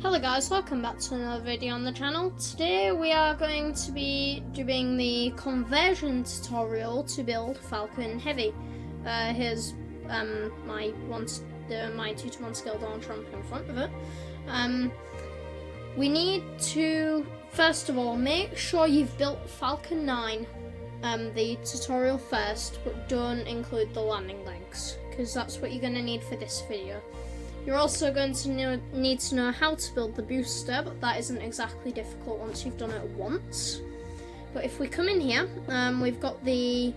Hello guys, welcome back to another video on the channel. Today we are going to be doing the conversion tutorial to build Falcon Heavy. Here's my 2-to-1 scale Donald Trump in front of it. We need to, first of all, make sure you've built Falcon 9, the tutorial first, but don't include the landing legs, because that's what you're going to need for this video. You're also going to need to know how to build the booster, but that isn't exactly difficult once you've done it once. But if we come in here, we've got the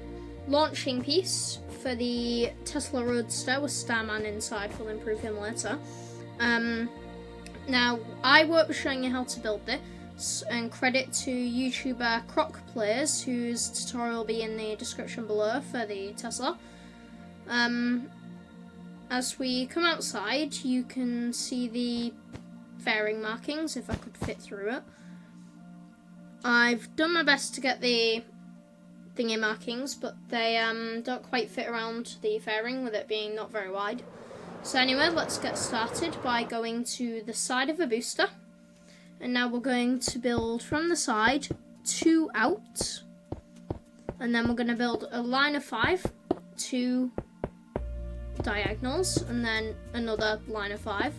launching piece for the Tesla Roadster with Starman inside. We'll improve him later. Now, I won't be showing you how to build this, and credit to YouTuber Croc Plays, whose tutorial will be in the description below for the Tesla. As we come outside, you can see the fairing markings, if I could fit through it. I've done my best to get the thingy markings, but they don't quite fit around the fairing, with it being not very wide. So anyway, let's get started by going to the side of a booster. And now we're going to build from the side 2 out. And then we're going to build a line of 5, 2 diagonals, and then another line of 5.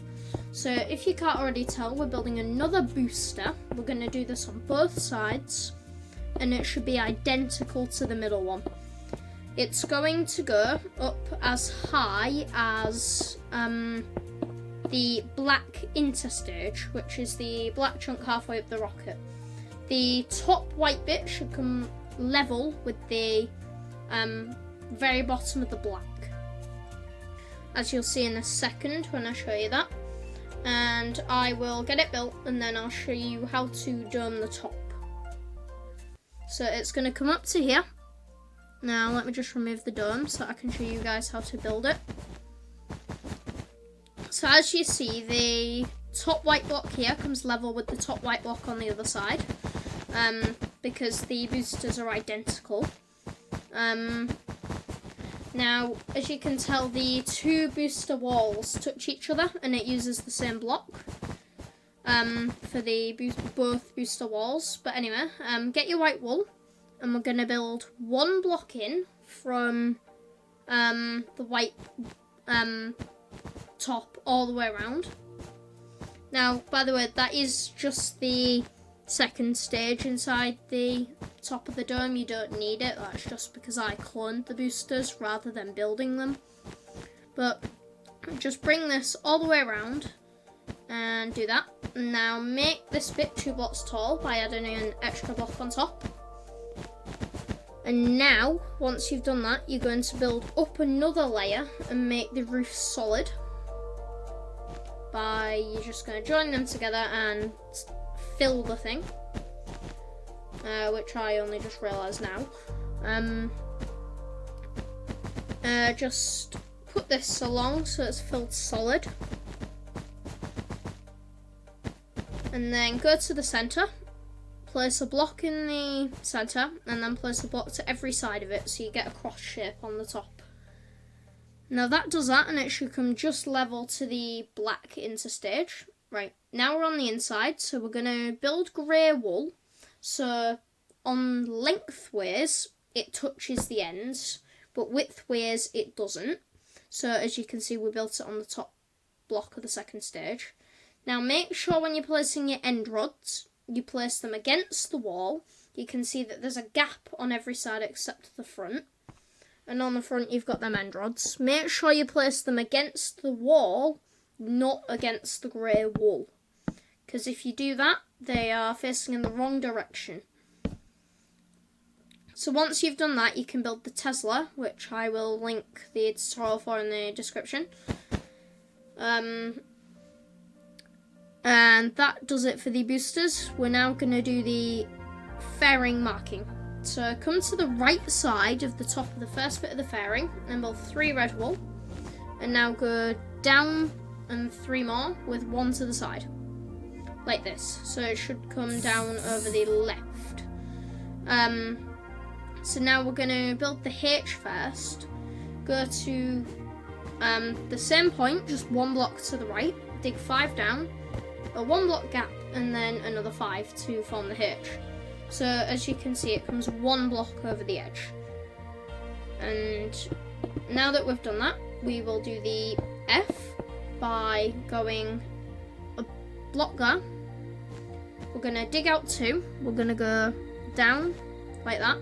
So if you can't already tell, we're building another booster. We're going to do this on both sides, and it should be identical to the middle one. It's going to go up as high as the black interstage, which is the black chunk halfway up the rocket. The top white bit should come level with the very bottom of the black, as you'll see in a second when I show you that. And I will get it built, and then I'll show you how to dome the top. So it's going to come up to here. Now let me just remove the dome so I can show you guys how to build it. So as you see, the top white block here comes level with the top white block on the other side, because the boosters are identical. Now, as you can tell, the 2 booster walls touch each other, and it uses the same block for the both booster walls. But anyway, get your white wool, and we're going to build 1 block in from the white top all the way around. Now, by the way, that is just the second stage inside the top of the dome. You don't need it. That's just because I cloned the boosters rather than building them. But just bring this all the way around and do that. Now make this bit 2 blocks tall by adding an extra block on top. And now, once you've done that, you're going to build up another layer and make the roof solid. You're just going to join them together and fill the thing, which I only just realised now. Just put this along so it's filled solid, and then go to the centre, place a block in the centre, and then place a block to every side of it so you get a cross shape on the top. Now that does that, and it should come just level to the black interstage. Right, now we're on the inside, so we're going to build grey wool. So on lengthways, it touches the ends, but widthways, it doesn't. So as you can see, we built it on the top block of the second stage. Now make sure when you're placing your end rods, you place them against the wall. You can see that there's a gap on every side except the front. And on the front, you've got them end rods. Make sure you place them against the wall, not against the grey wool, because if you do that, they are facing in the wrong direction. So once you've done that, you can build the Tesla, which I will link the tutorial for in the description. And that does it for the boosters. We're now going to do the fairing marking. So come to the right side of the top of the first bit of the fairing and build 3 red wool, and now go down and 3 more with 1 to the side, like this. So it should come down over the left. So now we're going to build the H first. Go to the same point, just 1 block to the right, dig 5 down, a 1 block gap and then another 5 to form the H. So as you can see, it comes 1 block over the edge. And now that we've done that, we will do the F by going a block there. We're going to dig out 2. We're going to go down like that.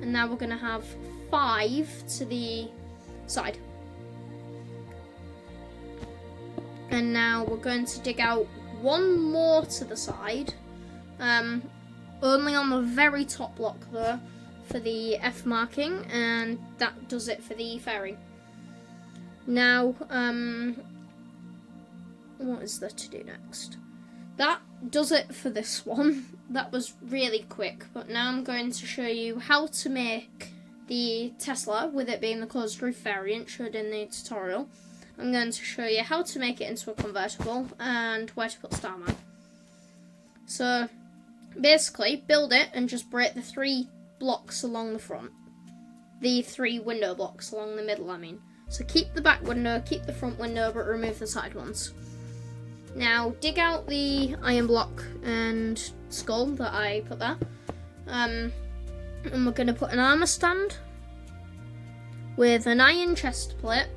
And now we're going to have 5 to the side. And now we're going to dig out 1 more to the side. Only on the very top block though for the F marking, and that does it for the fairing. Now, what is there to do next? That does it for this one. That was really quick, but now I'm going to show you how to make the Tesla, with it being the closed roof variant showed in the tutorial. I'm going to show you how to make it into a convertible and where to put Starman. So basically, build it and just break the 3 blocks along the front. The 3 window blocks along the middle, I mean. So keep the back window, keep the front window, but remove the side ones. Now dig out the iron block and skull that I put there. And we're going to put an armour stand with an iron chest plate,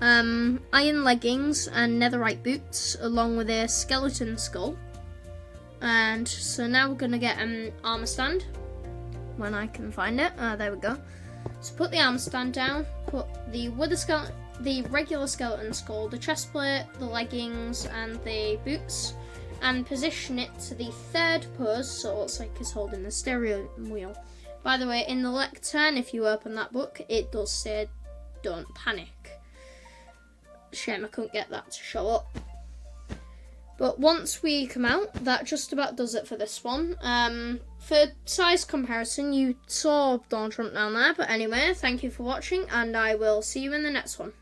iron leggings and netherite boots, along with a skeleton skull. And so now we're going to get an armour stand when I can find it. There we go. So put the armour stand down, put the regular skeleton skull, the chest plate, the leggings and the boots, and position it to the 3rd pose so it looks like it's holding the steering wheel. By the way, in the lectern, if you open that book, it does say don't panic. Shame I couldn't get that to show up. But once we come out, that just about does it for this one. For size comparison, you saw Donald Trump down there. But anyway, thank you for watching, and I will see you in the next one.